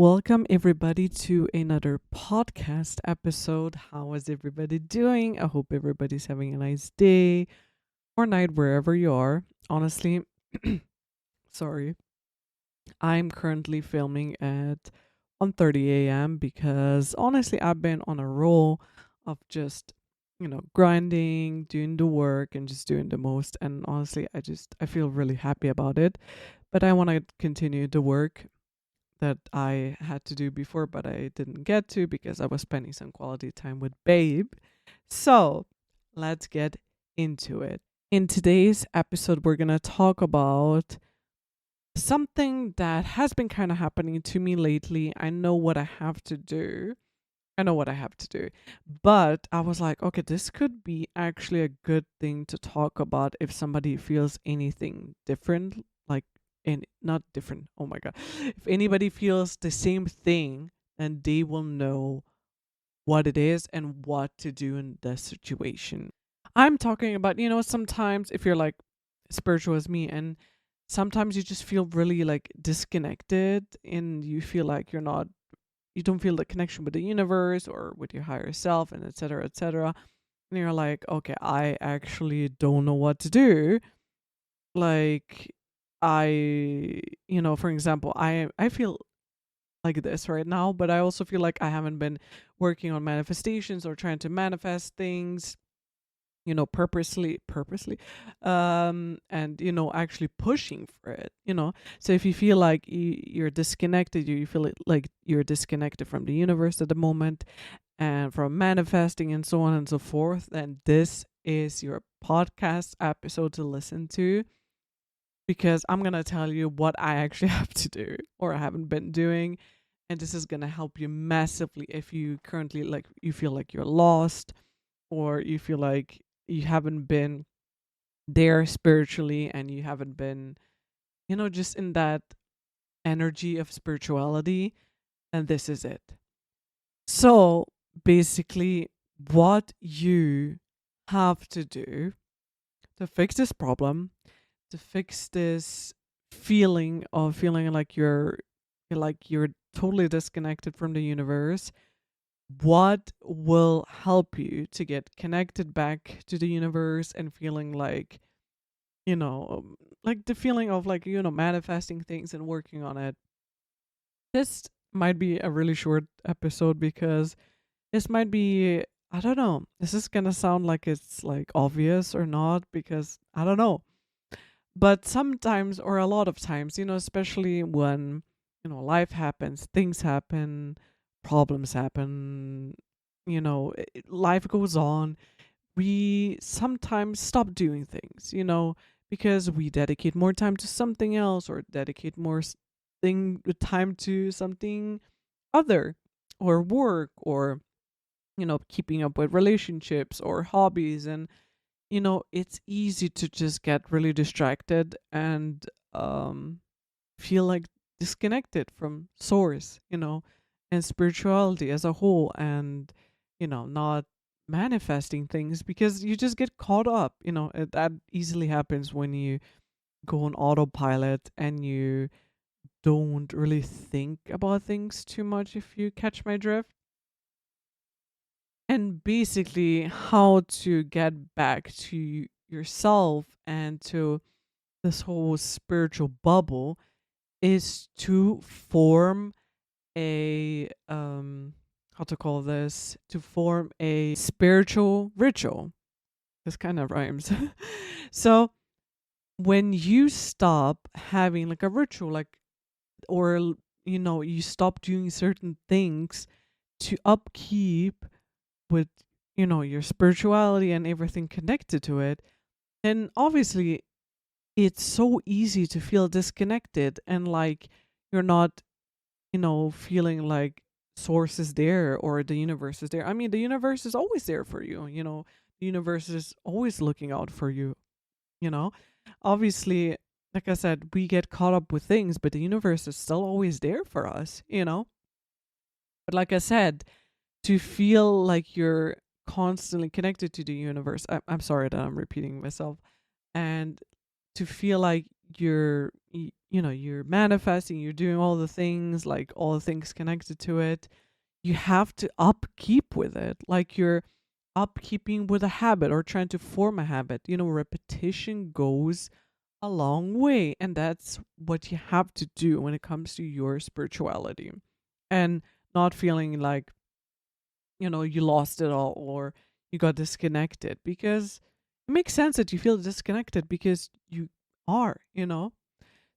Welcome, everybody, to another podcast episode. How is everybody doing? I hope everybody's having a nice day or night wherever you are. Honestly, sorry, I'm currently filming at 1:30 a.m. because honestly, I've been on a roll of just grinding, doing the work, and just doing the most. And honestly, I feel really happy about it. But I want to continue the work that I had to do before, but I didn't get to because I was spending some quality time with Babe. So let's get into it. In today's episode, we're going to talk about something that has been kind of happening to me lately. I know what I have to do. I know what I have to do. But I was like, okay, this could be actually a good thing to talk about if somebody feels anything different, like, and not different. Oh my God. If anybody feels the same thing, then they will know what it is and what to do in the situation. I'm talking about, sometimes if you're like spiritual as me and sometimes you just feel really like disconnected and you feel like you don't feel the connection with the universe or with your higher self and etc etc, and you're like, okay, I actually don't know what to do. Like, for example, I feel like this right now, but I also feel like I haven't been working on manifestations or trying to manifest things, purposely, and actually pushing for it. So if you feel like you're disconnected, you feel like you're disconnected from the universe at the moment and from manifesting and so on and so forth, then this is your podcast episode to listen to, because I'm gonna tell you what I actually have to do or I haven't been doing, and this is gonna help you massively if you currently, like, you feel like you're lost, or you feel like you haven't been there spiritually and you haven't been, just in that energy of spirituality, and this is it. So basically, what you have to do to fix this problem, to fix this feeling of feeling like you're totally disconnected from the universe, what will help you to get connected back to the universe and feeling like, like the feeling of, like, manifesting things and working on it. This might be a really short episode because this might be, I don't know, this is gonna sound like it's like obvious or not, because I don't know. But sometimes, or a lot of times, especially when, life happens, things happen, problems happen, life goes on, we sometimes stop doing things, because we dedicate more time to something else or dedicate more time to something other, or work, or keeping up with relationships or hobbies. And it's easy to just get really distracted and feel like disconnected from source, and spirituality as a whole, and not manifesting things because you just get caught up. That easily happens when you go on autopilot and you don't really think about things too much, if you catch my drift. And basically, how to get back to yourself and to this whole spiritual bubble is to form a how to call this, to form a spiritual ritual. This kind of rhymes. So when you stop having like a ritual, like, or you stop doing certain things to upkeep with your spirituality and everything connected to it, then obviously it's so easy to feel disconnected and like you're not, feeling like source is there or the universe is there. I mean, the universe is always there for you, the universe is always looking out for you, you know. Obviously, like I said, we get caught up with things, but the universe is still always there for us. But like I said, to feel like you're constantly connected to the universe, I'm sorry that I'm repeating myself, and to feel like you're manifesting, you're doing all the things, like all the things connected to it, you have to upkeep with it, like you're upkeeping with a habit or trying to form a habit. Repetition goes a long way, and that's what you have to do when it comes to your spirituality, and not feeling like you lost it all or you got disconnected, because it makes sense that you feel disconnected because you are.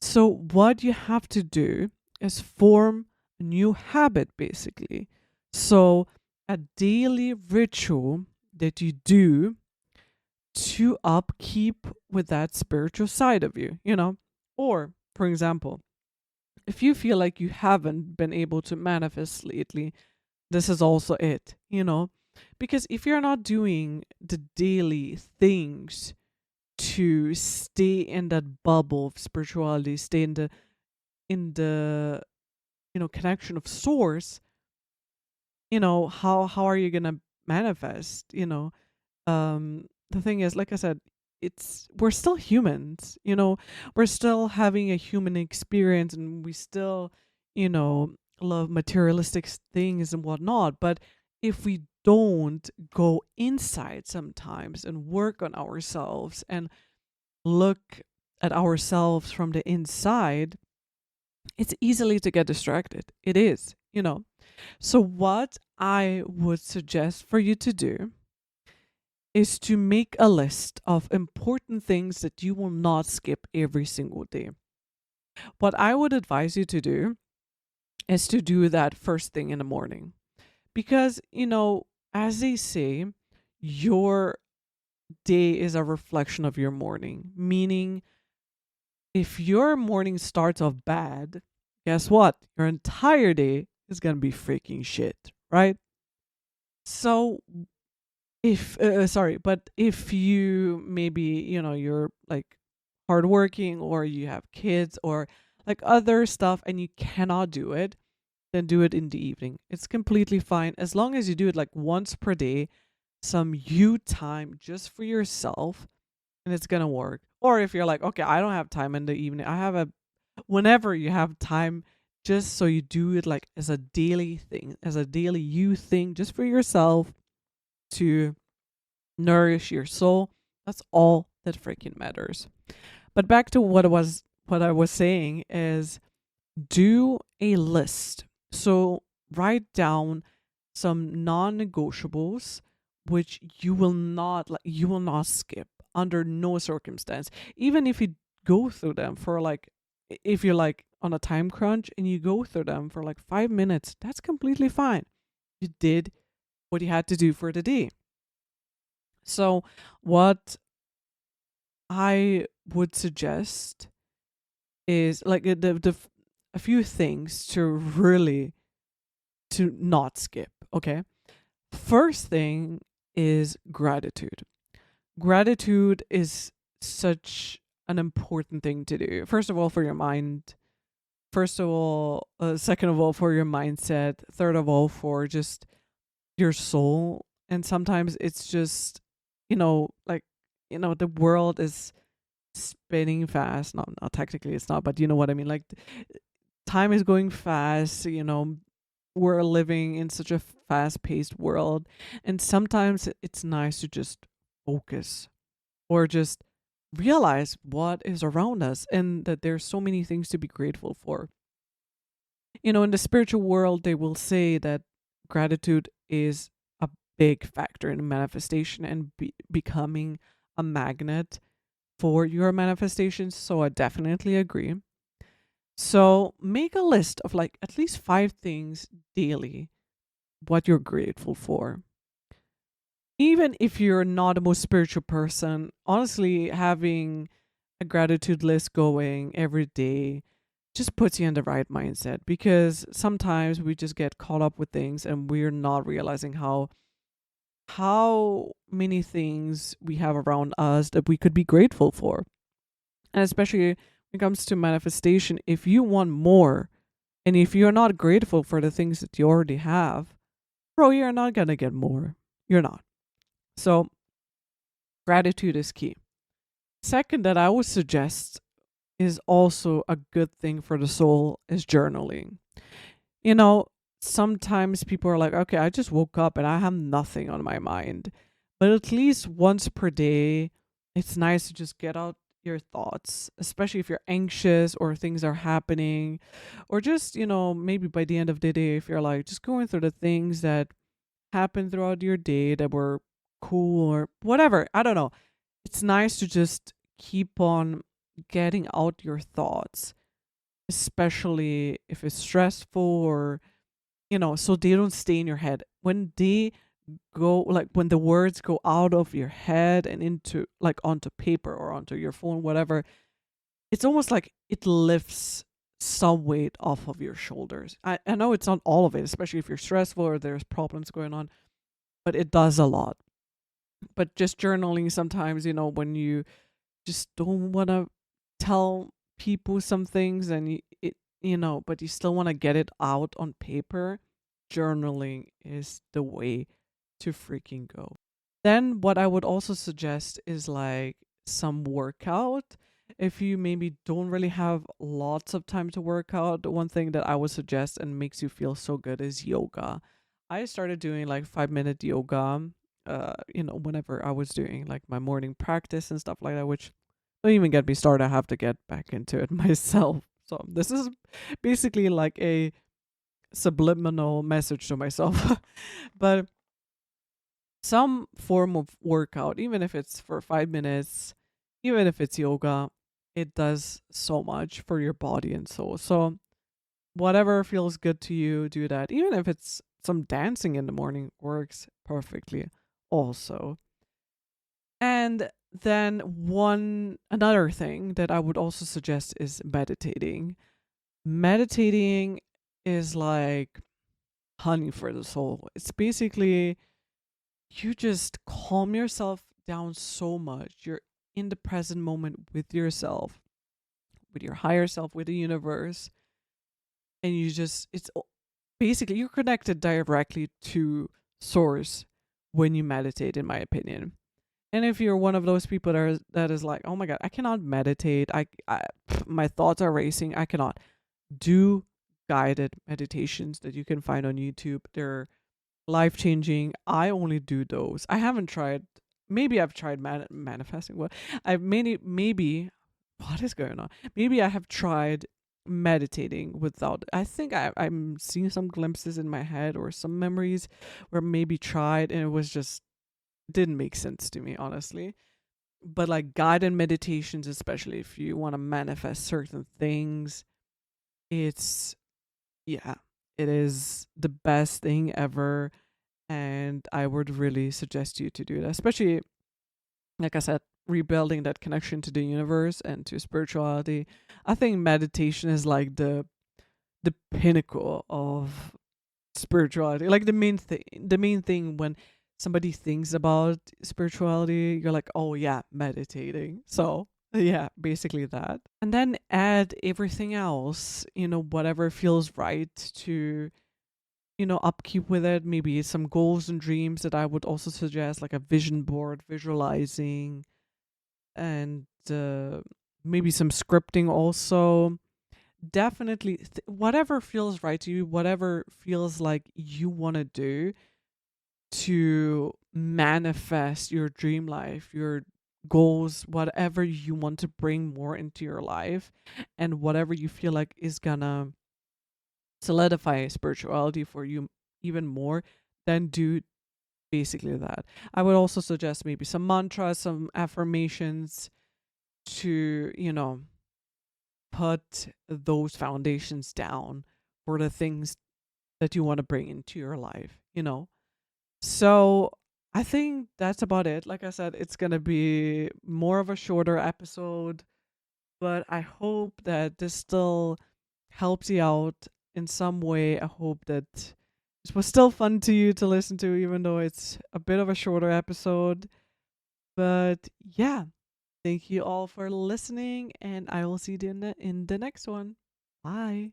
So what you have to do is form a new habit, basically. So a daily ritual that you do to upkeep with that spiritual side of you. Or, for example, if you feel like you haven't been able to manifest lately, this is also it. Because if you're not doing the daily things to stay in that bubble of spirituality, stay in the connection of source, how are you gonna manifest? The thing is, like I said, we're still humans. We're still having a human experience, and we still you know love materialistic things and whatnot. But if we don't go inside sometimes and work on ourselves and look at ourselves from the inside, it's easily to get distracted. It is. So what I would suggest for you to do is to make a list of important things that you will not skip every single day. What I would advise you to do is to do that first thing in the morning. Because, as they say, your day is a reflection of your morning. Meaning, if your morning starts off bad, guess what? Your entire day is going to be freaking shit, right? So, but if you maybe, you're like hardworking, or you have kids, or like other stuff, and you cannot do it, then do it in the evening. It's completely fine as long as you do it like once per day, some you time just for yourself, and it's gonna work. Or if you're like, okay, I don't have time in the evening, I have a whenever you have time, just so you do it like as a daily thing, as a daily you thing, just for yourself to nourish your soul. That's all that freaking matters. But back to what I was saying is, do a list. So write down some non-negotiables which you will not skip under no circumstance. Even if you go through them for like, if you're like on a time crunch and you go through them for like 5 minutes, that's completely fine. You did what you had to do for the day. So what I would suggest is like a few things to really to not skip. Okay. First thing is gratitude. Gratitude is such an important thing to do. First of all, for your mind. First of all, second of all, for your mindset. Third of all, for just your soul. And sometimes it's just, like, the world is spinning fast. Not technically it's not, but you know what I mean. Like, time is going fast. We're living in such a fast-paced world, and sometimes it's nice to just focus, or just realize what is around us, and that there's so many things to be grateful for. In the spiritual world, they will say that gratitude is a big factor in manifestation and becoming a magnet for your manifestations. So I definitely agree. So make a list of like at least 5 things daily what you're grateful for. Even if you're not the most spiritual person, honestly, having a gratitude list going every day just puts you in the right mindset, because sometimes we just get caught up with things and we're not realizing how many things we have around us that we could be grateful for. And especially when it comes to manifestation, if you want more, and if you're not grateful for the things that you already have, bro, you're not gonna get more. You're not. So gratitude is key. Second, that I would suggest is also a good thing for the soul is journaling. You know, sometimes people are like, okay, I just woke up and I have nothing on my mind. But at least once per day, it's nice to just get out your thoughts, especially if you're anxious or things are happening, or just, maybe by the end of the day, if you're like just going through the things that happened throughout your day that were cool or whatever. I don't know. It's nice to just keep on getting out your thoughts, especially if it's stressful or so they don't stay in your head. When they go, like when the words go out of your head and into like onto paper or onto your phone, whatever, it's almost like it lifts some weight off of your shoulders. I know it's not all of it, especially if you're stressful or there's problems going on, but it does a lot. But just journaling sometimes, when you just don't want to tell people some things and but you still want to get it out on paper, journaling is the way to freaking go. Then what I would also suggest is like some workout. If you maybe don't really have lots of time to work out, one thing that I would suggest and makes you feel so good is yoga. I started doing like 5-minute yoga, whenever I was doing like my morning practice and stuff like that, which don't even get me started. I have to get back into it myself. So this is basically like a subliminal message to myself. But some form of workout, even if it's for 5 minutes, even if it's yoga, it does so much for your body and soul. So whatever feels good to you, do that. Even if it's some dancing in the morning, works perfectly also. And then one another thing that I would also suggest is meditating. Meditating is like honey for the soul. It's basically you just calm yourself down so much. You're in the present moment with yourself, with your higher self, with the universe, and basically you're connected directly to source when you meditate, in my opinion. And if you're one of those people that is like, oh my god, I cannot meditate. My thoughts are racing. I cannot do guided meditations that you can find on YouTube. They're life changing. I only do those. I haven't tried. Maybe I've tried manifesting. What I've maybe what is going on? Maybe I have tried meditating without. I think I'm seeing some glimpses in my head or some memories where maybe tried and it was just didn't make sense to me, honestly. But like guided meditations, especially if you want to manifest certain things, it's yeah, it is the best thing ever. And I would really suggest you to do that, especially like I said, rebuilding that connection to the universe and to spirituality. I think meditation is like the pinnacle of spirituality, like the main thing when somebody thinks about spirituality, you're like, oh yeah, meditating. So yeah, basically that, and then add everything else, whatever feels right to upkeep with it. Maybe some goals and dreams that I would also suggest, like a vision board, visualizing, and maybe some scripting also. Definitely whatever feels right to you, whatever feels like you want to do to manifest your dream life, your goals, whatever you want to bring more into your life, and whatever you feel like is gonna solidify spirituality for you even more, then do basically that. I would also suggest maybe some mantras, some affirmations to, put those foundations down for the things that you want to bring into your life. So I think that's about it. Like I said, it's going to be more of a shorter episode, but I hope that this still helps you out in some way. I hope that this was still fun to you to listen to, even though it's a bit of a shorter episode. But yeah, thank you all for listening, and I will see you in the next one. Bye.